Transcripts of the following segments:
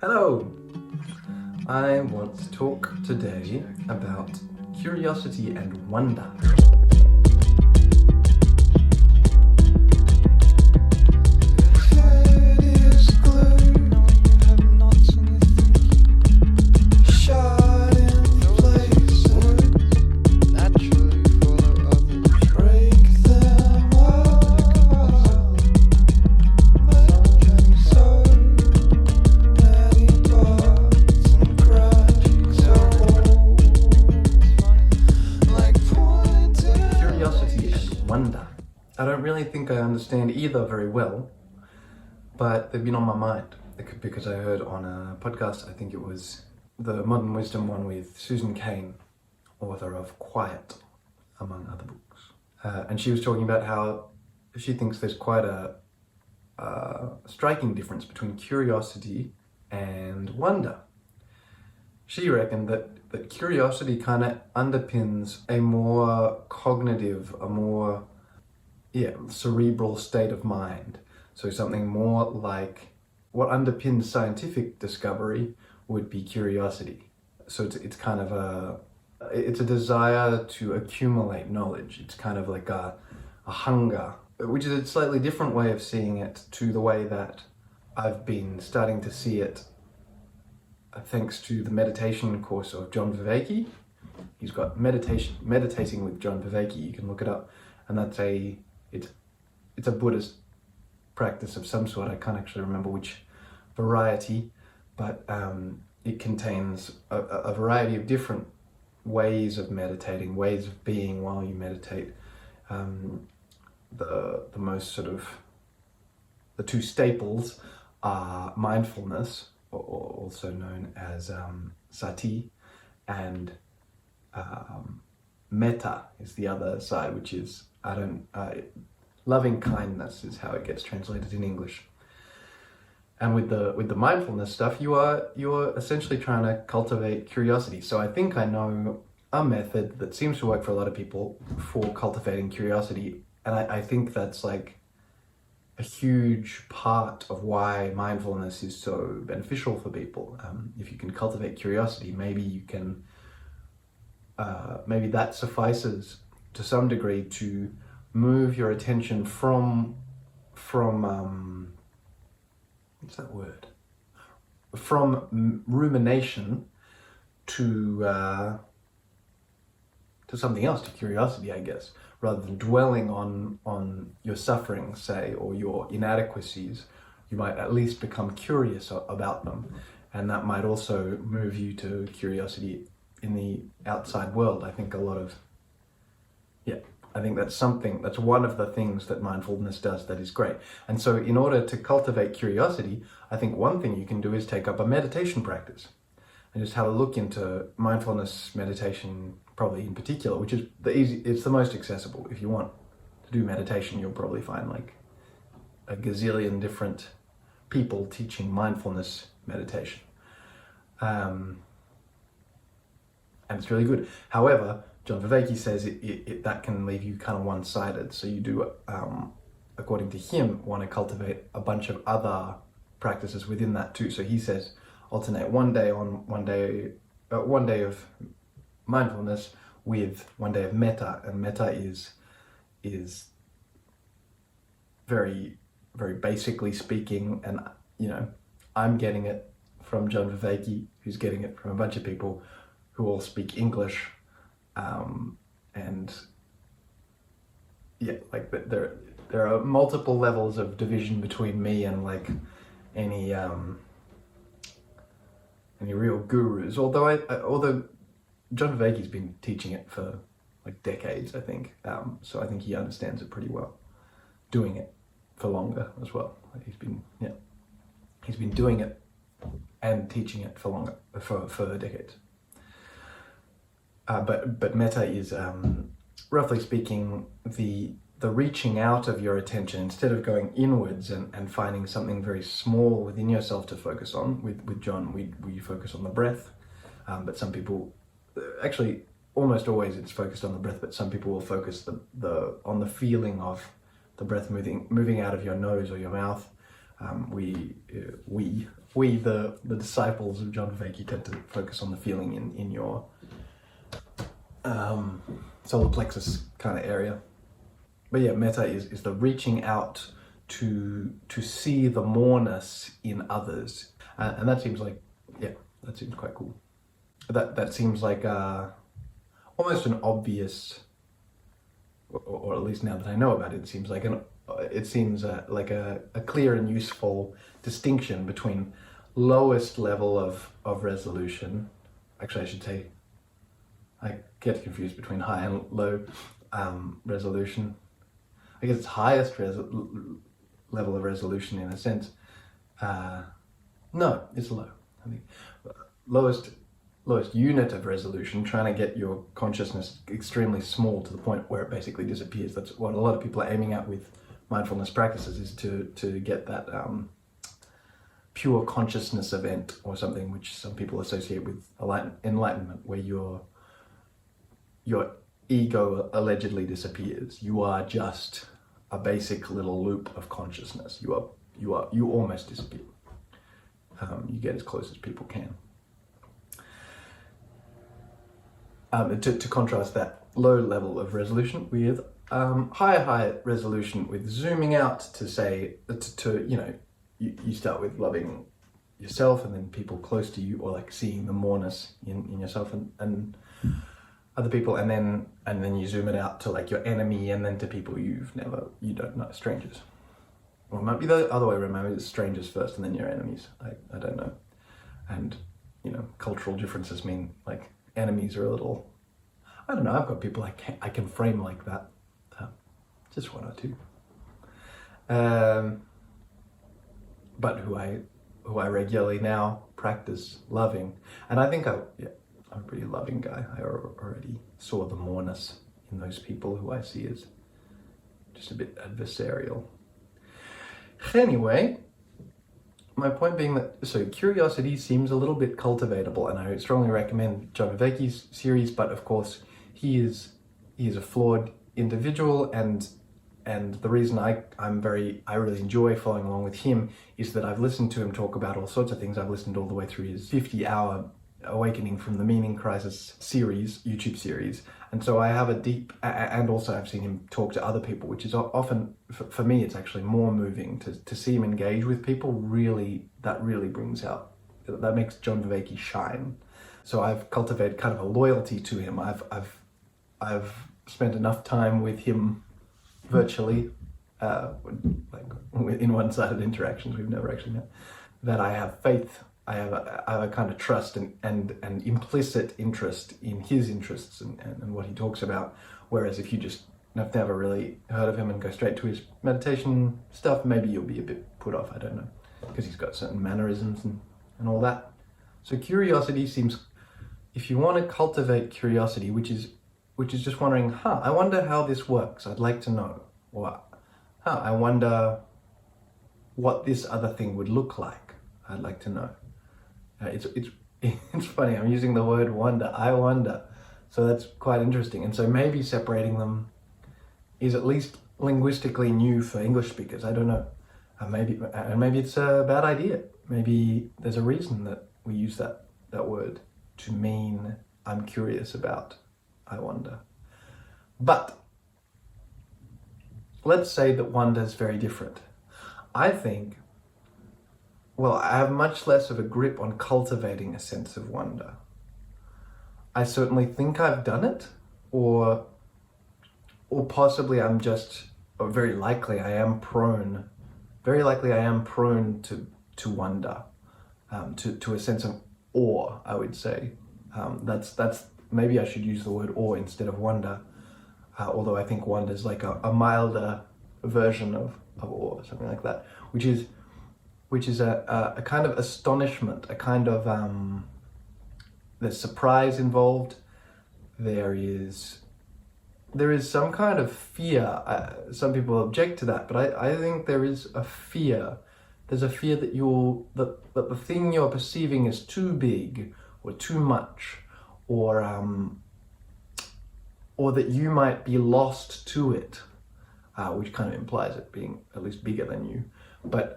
Hello! I want to talk today about curiosity and wonder. Wonder. I don't really think I understand either very well, but they've been on my mind because I heard on a podcast, I think it was the Modern Wisdom one with Susan Cain, author of Quiet, among other books. And she was talking about how she thinks there's quite a striking difference between curiosity and wonder. She reckoned that curiosity kind of underpins a more cognitive, a more cerebral state of mind. So something more like what underpins scientific discovery would be curiosity. So it's kind of it's a desire to accumulate knowledge. It's kind of like a hunger, which is a slightly different way of seeing it to the way that I've been starting to see it thanks to the meditation course of John Vervaeke. He's got meditating with John Vervaeke. You can look it up, and it's a Buddhist practice of some sort. I can't actually remember which variety, but it contains a variety of different ways of meditating, ways of being while you meditate. The most sort of the two staples are mindfulness, or also known as sati, and metta is the other side, which is loving kindness is how it gets translated in English. And with the mindfulness stuff, you're essentially trying to cultivate curiosity. So I think I know a method that seems to work for a lot of people for cultivating curiosity, and I think that's like a huge part of why mindfulness is so beneficial for people. If you can cultivate curiosity, maybe you can, maybe that suffices to some degree to move your attention from what's that word? From rumination to something else, to curiosity, I guess. Rather than dwelling on your suffering, say, or your inadequacies, you might at least become curious about them. And that might also move you to curiosity in the outside world. I think that's one of the things that mindfulness does that is great. And so in order to cultivate curiosity, I think one thing you can do is take up a meditation practice and just have a look into mindfulness meditation, probably in particular, which is it's the most accessible. If you want to do meditation, you'll probably find like a gazillion different people teaching mindfulness meditation. And it's really good. However, John Vervaeke says that can leave you kind of one-sided. So you do, according to him, want to cultivate a bunch of other practices within that too. So he says alternate one day of mindfulness with one day of metta, and metta is very, very basically speaking, and I'm getting it from John Vervaeke, who's getting it from a bunch of people who all speak English, and like there are multiple levels of division between me and like any real gurus. Although John Vervaeke's been teaching it for like decades, I think. So I think he understands it pretty well, doing it for longer as well. Like he's been doing it and teaching it for longer, for decades. But metta is, roughly speaking, the reaching out of your attention instead of going inwards and finding something very small within yourself to focus on. With John, we focus on the breath, but some people, actually almost always it's focused on the breath, but some people will focus on the feeling of the breath moving out of your nose or your mouth. We we, the disciples of John Vervaeke, tend to focus on the feeling in your solar plexus kind of area. But yeah, metta is the reaching out to see the moreness in others, and that seems like, yeah, that seems quite cool. That seems like almost an obvious, or at least now that I know about it, it seems like a clear and useful distinction between lowest level of resolution. Actually, I should say, I get confused between high and low resolution. I guess it's highest level of resolution in a sense. No, it's low. I think lowest unit of resolution, trying to get your consciousness extremely small to the point where it basically disappears. That's what a lot of people are aiming at with mindfulness practices, is to get that pure consciousness event, or something which some people associate with enlightenment, where your ego allegedly disappears. You are just a basic little loop of consciousness. You almost disappear. You get as close as people can. To contrast that low level of resolution with higher resolution, with zooming out to say, you start with loving yourself, and then people close to you, or like seeing the moreness in yourself and other people, and then you zoom it out to like your enemy, and then to people you don't know, strangers. Or it might be the other way around, maybe it's strangers first and then your enemies. I don't know. And cultural differences mean like enemies are a little, I don't know, I've got people I can frame like that. Just one or two. But who I regularly now practice loving. And I think I'm a pretty loving guy. I already saw the moreness in those people who I see as just a bit adversarial. Anyway, my point being that, so curiosity seems a little bit cultivatable, and I strongly recommend John Vervaeke's series, but of course he is a flawed individual, and the reason I really enjoy following along with him is that I've listened to him talk about all sorts of things. I've listened all the way through his 50-hour Awakening from the Meaning Crisis YouTube series, and so I have a deep, and also I've seen him talk to other people, which is often, for me, it's actually more moving to see him engage with people. That really brings out, that makes John Vervaeke shine. So I've cultivated kind of a loyalty to him. I've spent enough time with him virtually, like in one-sided interactions, we've never actually met, that I have faith. I have a kind of trust and implicit interest in his interests and what he talks about. Whereas if you just have never really heard of him and go straight to his meditation stuff, maybe you'll be a bit put off, I don't know, because he's got certain mannerisms and all that. So curiosity seems, if you want to cultivate curiosity, which is just wondering, I wonder how this works, I'd like to know. Or, I wonder what this other thing would look like, I'd like to know. It's funny, I'm using the word wonder, I wonder. So that's quite interesting. And so maybe separating them is at least linguistically new for English speakers, I don't know. Maybe it's a bad idea. Maybe there's a reason that we use that word to mean I'm curious about, I wonder. But let's say that wonder is very different. I think, I have much less of a grip on cultivating a sense of wonder. I certainly think I've done it, or possibly I'm just, or very likely I am prone to wonder, to a sense of awe, I would say. That's maybe I should use the word awe instead of wonder, although I think wonder is like a milder version of awe, something like that, which is a kind of astonishment, a kind of, there's surprise involved, there is some kind of fear. Some people object to that, but I think there is a fear. There's a fear that that the thing you're perceiving is too big, or too much, or that you might be lost to it, which kind of implies it being at least bigger than you. But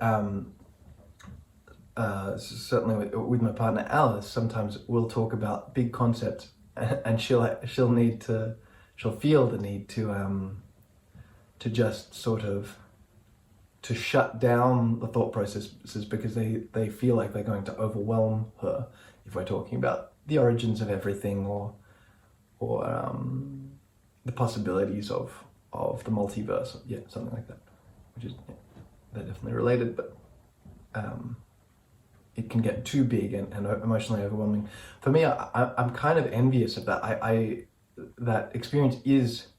certainly with my partner Alice, sometimes we'll talk about big concepts, and she'll feel the need to just sort of to shut down the thought processes because they feel like they're going to overwhelm her if we're talking about the origins of everything or the possibilities of the multiverse, yeah, something like that, which is, yeah, they're definitely related, but it can get too big and emotionally overwhelming. For me, I'm kind of envious of that. That experience is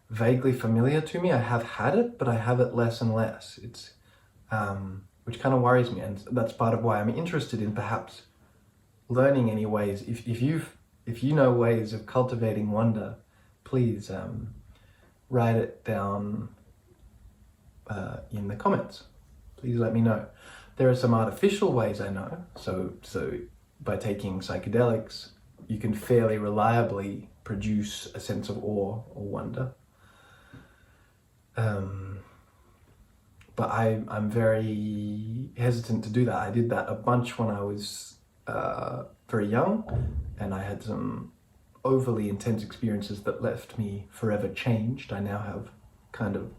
vaguely familiar to me. I have had it, but I have it less and less. It's which kind of worries me, and that's part of why I'm interested in perhaps learning any ways. If you know ways of cultivating wonder, please write it down in the comments. Please let me know. There are some artificial ways I know. So by taking psychedelics, you can fairly reliably produce a sense of awe or wonder. But I'm very hesitant to do that. I did that a bunch when I was very young, and I had some overly intense experiences that left me forever changed. I now have kind of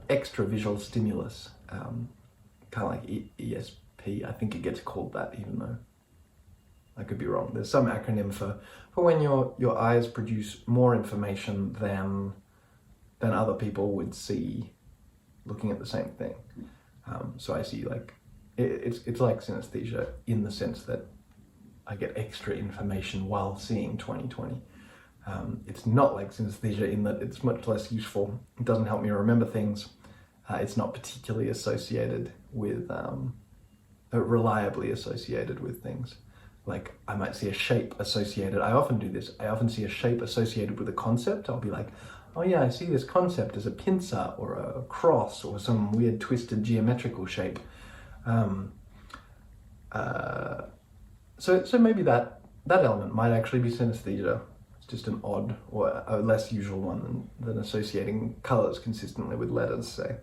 extra visual stimulus, kind of like ESP. I think it gets called that, even though I could be wrong. There's some acronym for when your eyes produce more information than other people would see looking at the same thing. So I see, like, it's like synesthesia in the sense that I get extra information while seeing 20/20. It's not like synesthesia in that it's much less useful. It doesn't help me remember things. It's not particularly associated with, reliably associated with things. Like, I might see a shape associated. I often do this. I often see a shape associated with a concept. I'll be like, oh yeah, I see this concept as a pincer or a cross or some weird twisted geometrical shape. So maybe that element might actually be synesthesia. It's just an odd or a less usual one than associating colors consistently with letters, say.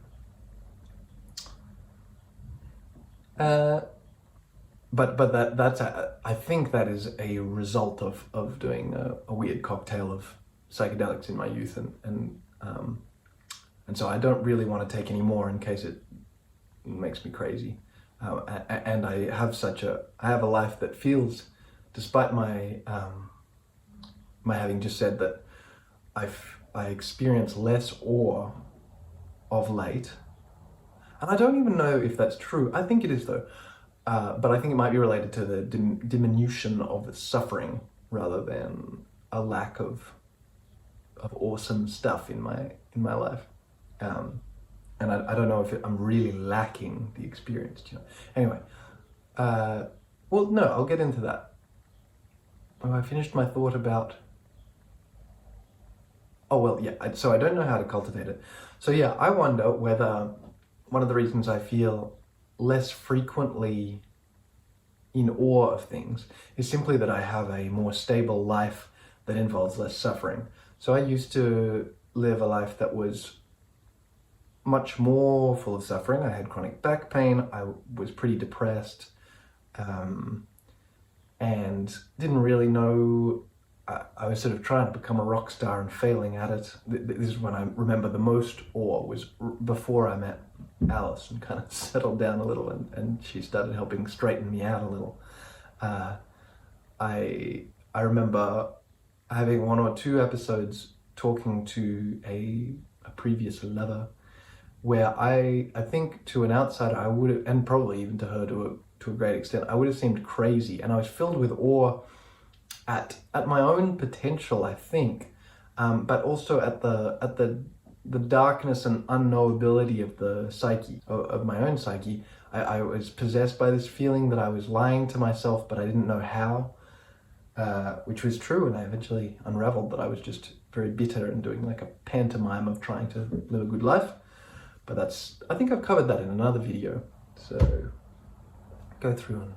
But that's I think that is a result of doing a weird cocktail of psychedelics in my youth, and so I don't really want to take any more in case it makes me crazy. And I have a life that feels, despite my my having just said that I experience less awe of late, and I don't even know if that's true. I think it is though. But I think it might be related to the diminution of suffering rather than a lack of awesome stuff in my life. And I don't know if I'm really lacking the experience. You know? Anyway, well, no, I'll get into that. Oh, I finished my thought about. Oh well, yeah. So I don't know how to cultivate it. So yeah, I wonder whether one of the reasons I feel less frequently in awe of things is simply that I have a more stable life that involves less suffering. So I used to live a life that was much more full of suffering. I had chronic back pain, I was pretty depressed, and didn't really know. I was sort of trying to become a rock star and failing at it. This is when I remember the most awe was before I met Alice and kind of settled down a little, and she started helping straighten me out a little. I remember having one or two episodes talking to a previous lover where I think to an outsider I would have, and probably even to her to a great extent, I would have seemed crazy, and I was filled with awe at my own potential, I think, but also at the darkness and unknowability of the psyche, of my own psyche. I was possessed by this feeling that I was lying to myself, but I didn't know how, which was true, and I eventually unraveled that I was just very bitter and doing like a pantomime of trying to live a good life. But I think I've covered that in another video, so go through and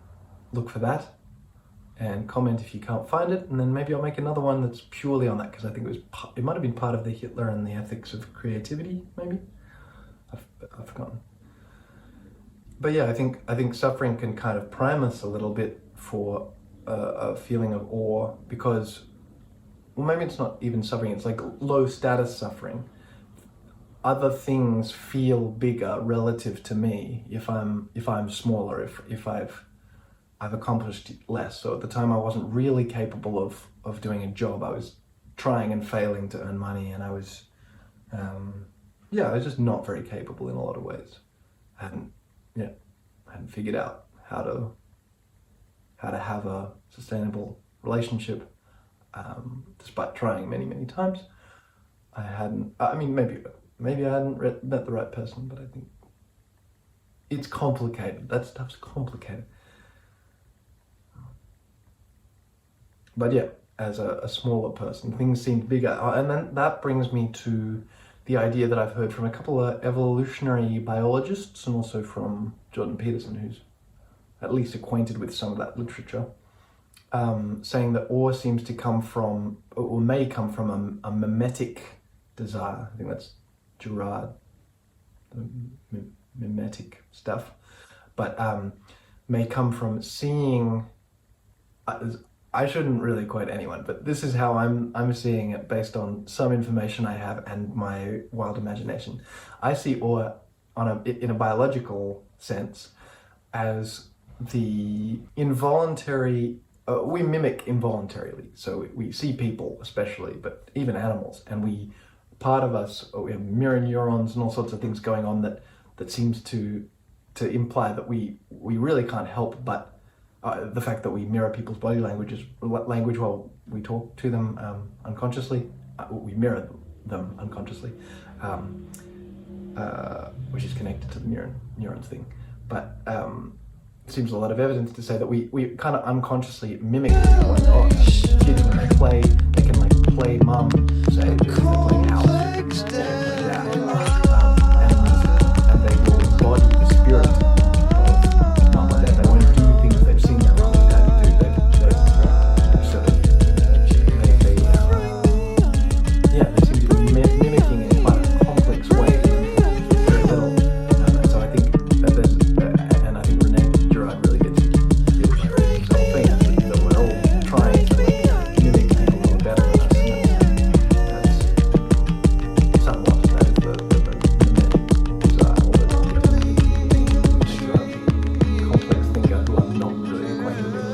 look for that and comment if you can't find it, and then maybe I'll make another one that's purely on that, because I think it might have been part of the Hitler and the ethics of creativity, maybe? I've forgotten. But yeah, I think suffering can kind of prime us a little bit for a feeling of awe, because, well, maybe it's not even suffering, it's like low status suffering. Other things feel bigger relative to me if I'm smaller, if I've accomplished less. So at the time I wasn't really capable of doing a job. I was trying and failing to earn money, and I was just not very capable in a lot of ways. I hadn't figured out how to have a sustainable relationship, despite trying many times. Maybe I hadn't met the right person, but I think it's complicated. That stuff's complicated. But yeah, as a smaller person, things seemed bigger. And then that brings me to the idea that I've heard from a couple of evolutionary biologists, and also from Jordan Peterson, who's at least acquainted with some of that literature, saying that awe seems to come from, or may come from, a mimetic desire. I think that's Gerard, mimetic stuff, but may come from seeing. I shouldn't really quote anyone, but this is how I'm seeing it based on some information I have and my wild imagination. I see awe in a biological sense as the involuntary. We mimic involuntarily, so we see people especially, but even animals, and part of us, we have mirror neurons and all sorts of things going on that seems to imply that we really can't help but the fact that we mirror people's body language while we talk to them unconsciously. We mirror them unconsciously, which is connected to the neurons thing. But seems a lot of evidence to say that we kind of unconsciously mimic people. Like, kids when they play, they can like play mum, say they're playing house, or they play dad, and they will embody the spirit of mum or dad. They won't do things they've seen their mum or dad do. They seem to be mimicking in quite a complex way, very little. So I think that there's, and I think Renee Girard really gets this whole thing, that we're all trying to mimic people who are better than us. That's somewhat, that is the desire, or the complex thinker who I'm not really acquainted with.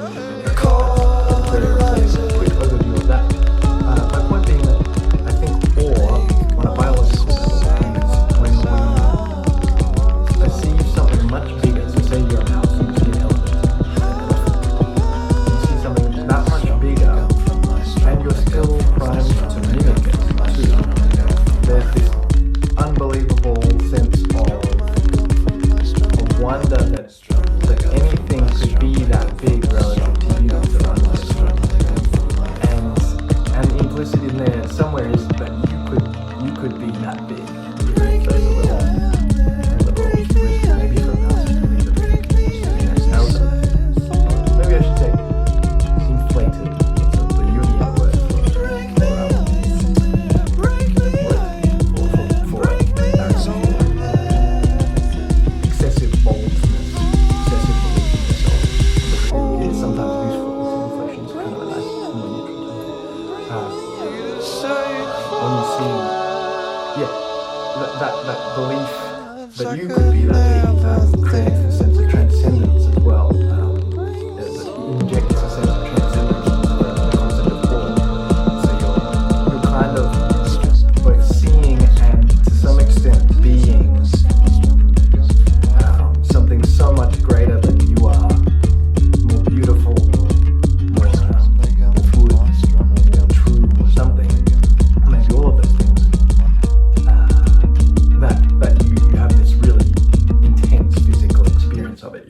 That's a quick overview of that. My point being that I think awe, on a biological level, is when we perceive something much bigger. So say you're a mouse and you see an elephant, you see something that much bigger, and you're still primed to mimic it too. There's this unbelievable sense of wonder that anything could be that big relative to you. And implicit in there somewhere is that you could be that big. So it's a little risk maybe for a mouse to believe that maybe I should say inflated. That's the Jungian word for excessive boldness, excessive belief in yourself. It is sometimes useful. Inflation is kind of a nice when you see, that belief that you could be that big, creates a sense of transcendence as well. It injects a sense of transcendence into the concept of awe. So you're kind of both seeing and to some extent being something so much greater than you are, more beautiful, more good, more true, or something. Maybe all of those things. That you have this really intense physical experience of it.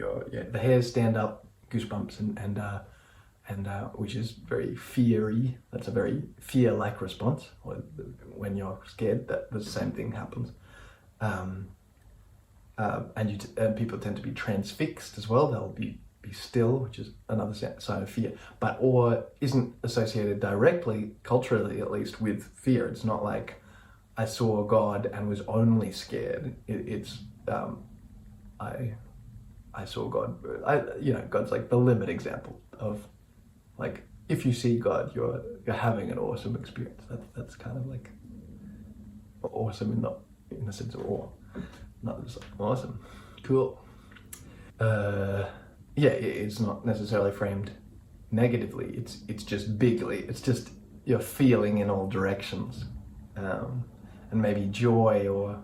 The hairs stand up, goosebumps, and which is very feary. That's a very fear-like response. When you're scared, the same thing happens. And people tend to be transfixed as well. They'll be still, which is another sign of fear. But awe isn't associated directly, culturally at least, with fear. It's not like I saw God and was only scared. I saw God. God's like the limit example of, like, if you see God, you're having an awesome experience. That's kind of like awesome in the sense of awe, not just like awesome, cool. It's not necessarily framed negatively. It's just bigly. It's just you're feeling in all directions, and maybe joy or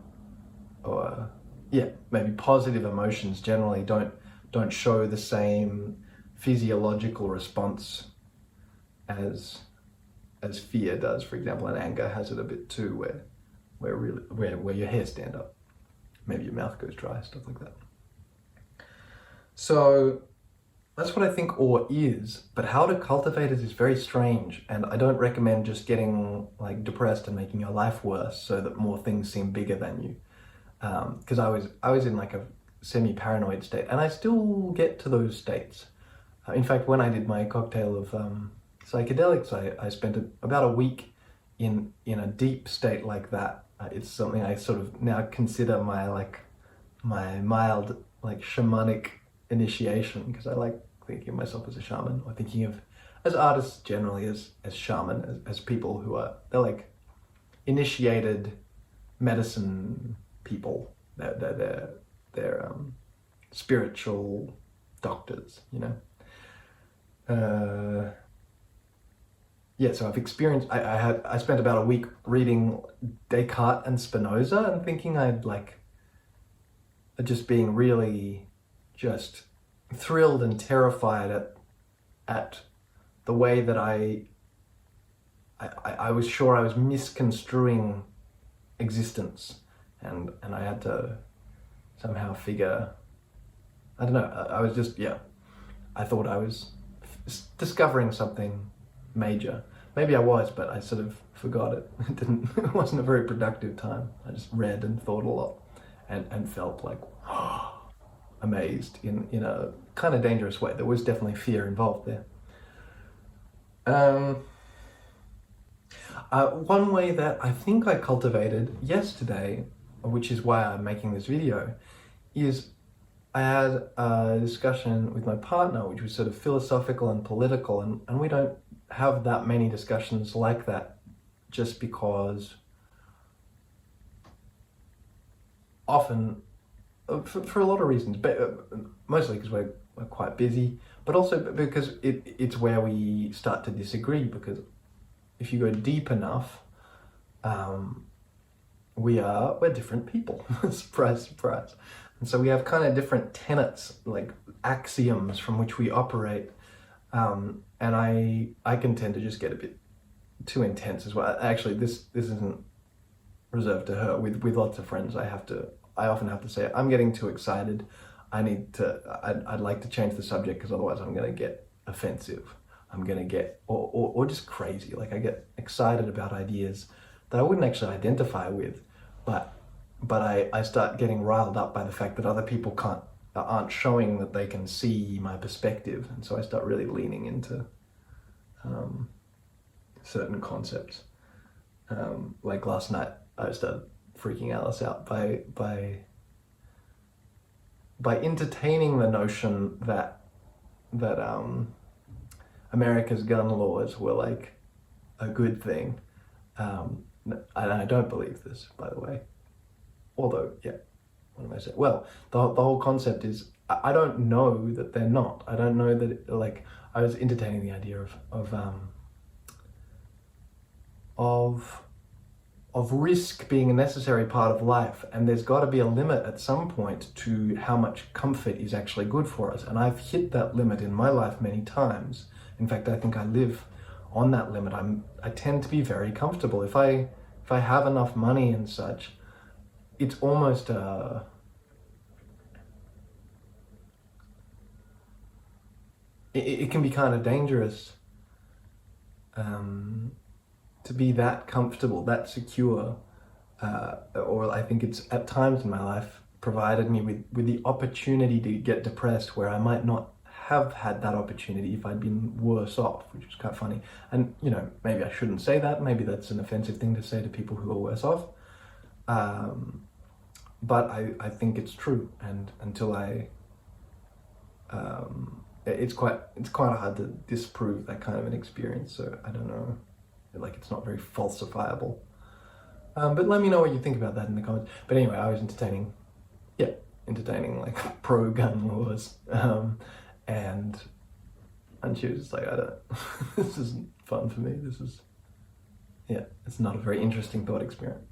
maybe positive emotions generally don't show the same physiological response as fear does, for example, and anger has it a bit too, where your hair stand up, maybe your mouth goes dry, stuff like that. So that's what I think awe is, but how to cultivate it is very strange, and I don't recommend just getting like depressed and making your life worse so that more things seem bigger than you. Because I was in like a semi-paranoid state, and I still get to those states. In fact, when I did my cocktail of psychedelics, I spent about a week in a deep state like that. It's something I sort of now consider my mild like shamanic initiation, because I like thinking of myself as a shaman, or thinking of as artists generally as shaman, as people who they're like initiated medicine people. They're spiritual doctors, you know. So I've experienced. I spent about a week reading Descartes and Spinoza and thinking I'd like just being really just thrilled and terrified at the way that I was sure I was misconstruing existence, and I had to somehow figure, I don't know, I was just, I thought I was discovering something major. Maybe I was, but I sort of forgot it. It wasn't a very productive time. I just read and thought a lot and felt like amazed in a kind of dangerous way. There was definitely fear involved there. One way that I think I cultivated yesterday, which is why I'm making this video, is I had a discussion with my partner, which was sort of philosophical and political, and we don't have that many discussions like that just because often, for a lot of reasons, but mostly because we're quite busy, but also because it's where we start to disagree, because if you go deep enough, we're different people. Surprise, surprise. And so we have kind of different tenets, like axioms from which we operate. And I can tend to just get a bit too intense as well. Actually, this isn't reserved to her. With lots of friends, I often have to say, I'm getting too excited. I'd like to change the subject, because otherwise I'm going to get offensive. I'm going to get, or just crazy. Like, I get excited about ideas that I wouldn't actually identify with, but I start getting riled up by the fact that other people aren't showing that they can see my perspective, and so I start really leaning into certain concepts. Like last night, I started freaking Alice out by entertaining the notion that America's gun laws were like a good thing. And I don't believe this, by the way. Although, what am I saying? Well, the whole concept is, I don't know that they're not. I don't know that, I was entertaining the idea of risk being a necessary part of life, and there's got to be a limit at some point to how much comfort is actually good for us. And I've hit that limit in my life many times. In fact, I think I live on that limit. I tend to be very comfortable. If I have enough money and such, it's almost it can be kind of dangerous to be that comfortable, that secure, or I think it's at times in my life provided me with the opportunity to get depressed, where I might not have had that opportunity if I'd been worse off, which is quite funny. And maybe I shouldn't say that. Maybe that's an offensive thing to say to people who are worse off. But I think it's true, and until I it's quite hard to disprove that kind of an experience. So I don't know, like it's not very falsifiable. But let me know what you think about that in the comments. But anyway, I was entertaining like pro-gun laws, and she was just like, I don't, this isn't fun for me. This is, yeah, it's not a very interesting thought experiment.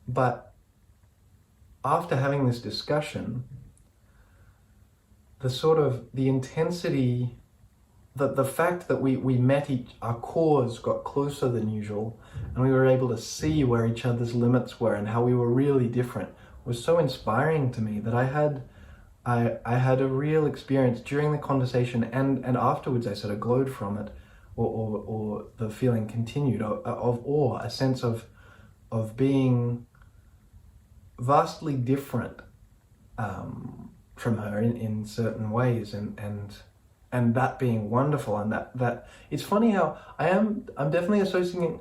But after having this discussion, the intensity, the fact that we met our cores got closer than usual, and we were able to see where each other's limits were and how we were really different, was so inspiring to me that I had a real experience during the conversation and afterwards. I sort of glowed from it, or the feeling continued of awe, a sense of being vastly different from her in certain ways, and that being wonderful. And that it's funny how I'm definitely associating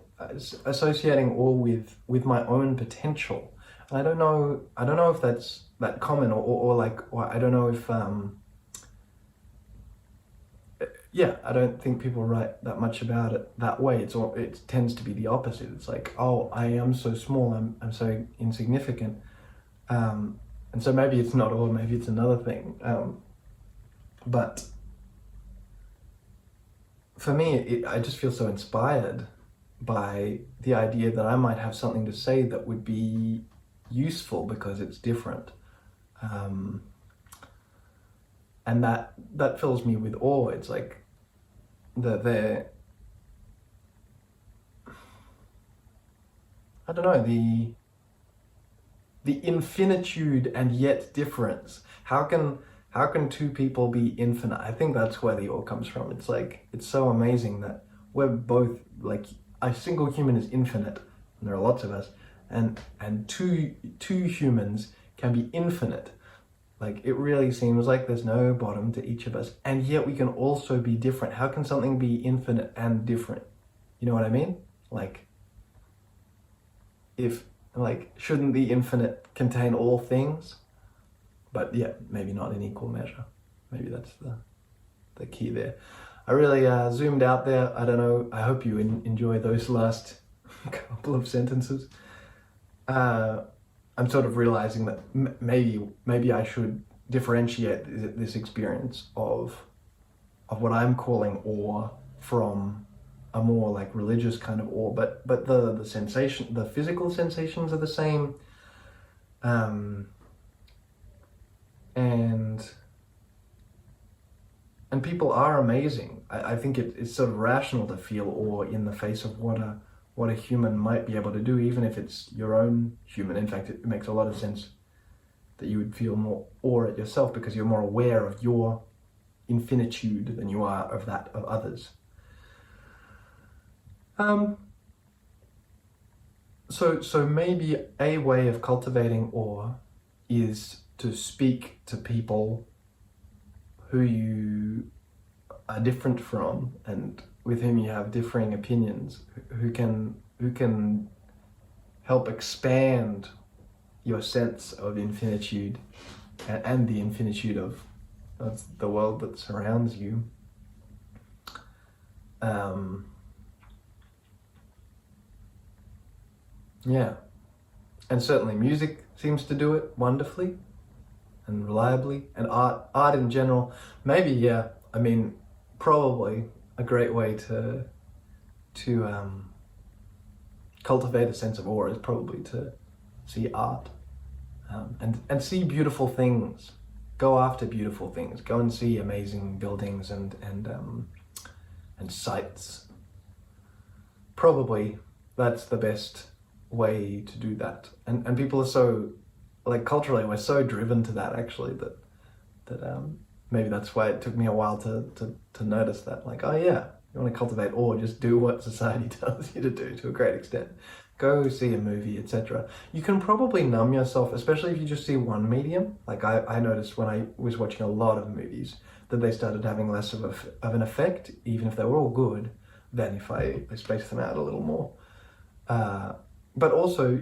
awe with my own potential. And I don't know if that's that common, or I don't know if I don't think people write that much about it that way. It tends to be the opposite. It's like, oh, I am so small, I'm so insignificant, and so maybe it's not awe, maybe it's another thing. But for me, I just feel so inspired by the idea that I might have something to say that would be useful because it's different. And that fills me with awe. It's like I don't know, the infinitude and yet difference. How can two people be infinite? I think that's where the awe comes from. It's like, it's so amazing that we're both, like, a single human is infinite, and there are lots of us, and two humans can be infinite. Like, it really seems like there's no bottom to each of us, and yet we can also be different. How can something be infinite and different? You know what I mean? Like, shouldn't the infinite contain all things? But yeah, maybe not in equal measure. Maybe that's the key there. I really zoomed out there. I don't know. I hope you enjoy those last couple of sentences. I'm sort of realizing that maybe I should differentiate this experience of what I'm calling awe from a more like religious kind of awe, but the sensation, the physical sensations are the same, and people are amazing. I think it's sort of rational to feel awe in the face of what a human might be able to do, even if it's your own human. In fact, it makes a lot of sense that you would feel more awe at yourself because you're more aware of your infinitude than you are of that of others. So maybe a way of cultivating awe is to speak to people who you are different from and with whom you have differing opinions, who can help expand your sense of infinitude and the infinitude of the world that surrounds you. Yeah, and certainly music seems to do it wonderfully and reliably, and art in general. Maybe, yeah, I mean, probably a great way to cultivate a sense of awe is probably to see art, and see beautiful things. Go after beautiful things. Go and see amazing buildings and sites. Probably that's the best way to do that. And people are so, like, culturally we're so driven to that actually that maybe that's why it took me a while to notice that, like, oh yeah, you want to cultivate awe, just do what society tells you to do to a great extent. Go see a movie, etc. You can probably numb yourself, especially if you just see one medium. Like I noticed when I was watching a lot of movies that they started having less of an effect, even if they were all good, than if I spaced them out a little more. But also,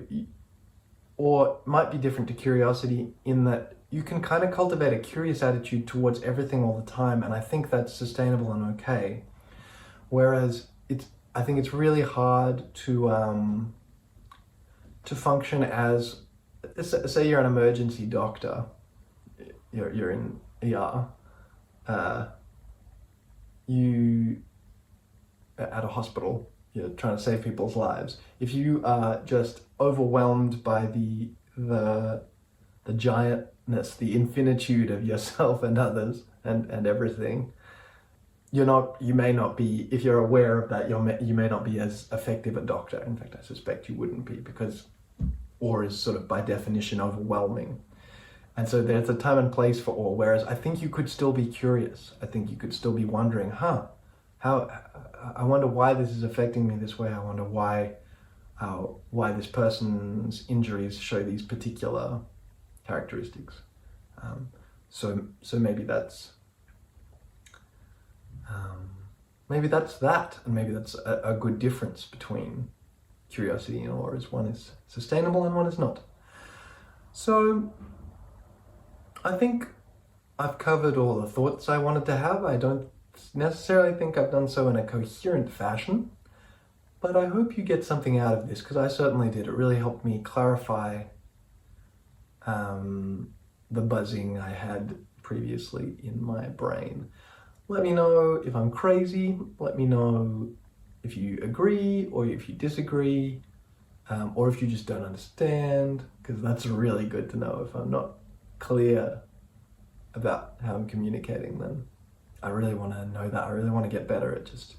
or might be different to curiosity in that you can kind of cultivate a curious attitude towards everything all the time, and I think that's sustainable and okay. Whereas I think it's really hard to function as, say you're an emergency doctor, you're in ER, you at a hospital, you're trying to save people's lives. If you are just overwhelmed by the giantness, the infinitude of yourself and others and everything, you may not be, if you're aware of that, you may not be as effective a doctor. In fact, I suspect you wouldn't be, because awe is sort of by definition overwhelming. And so there's a time and place for awe, whereas I think you could still be curious. I think you could still be wondering, I wonder why this is affecting me this way. I wonder why this person's injuries show these particular characteristics. So maybe that's that, and maybe that's a good difference between curiosity and awe, is one is sustainable and one is not. So I think I've covered all the thoughts I wanted to have. I don't necessarily think I've done so in a coherent fashion, but I hope you get something out of this, because I certainly did. It really helped me clarify the buzzing I had previously in my brain. Let me know if I'm crazy. Let me know if you agree or if you disagree, or if you just don't understand, because that's really good to know. If I'm not clear about how I'm communicating, then I really want to know that. I really want to get better at just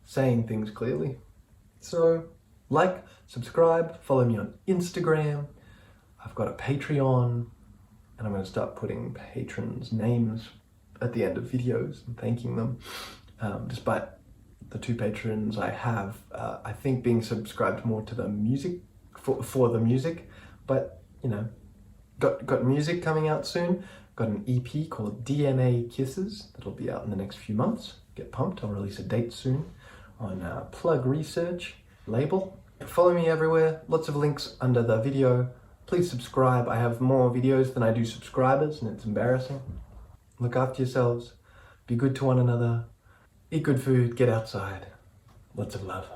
saying things clearly. So like, subscribe, follow me on Instagram. I've got a Patreon, and I'm going to start putting patrons' names at the end of videos and thanking them. Despite the 2 patrons I have, I think being subscribed more to the music, for the music, but got music coming out soon. Got an EP called DNA Kisses that'll be out in the next few months. Get pumped, I'll release a date soon on Plug Research label. Follow me everywhere, lots of links under the video. Please subscribe. I have more videos than I do subscribers, and it's embarrassing. Look after yourselves, be good to one another, eat good food, get outside. Lots of love.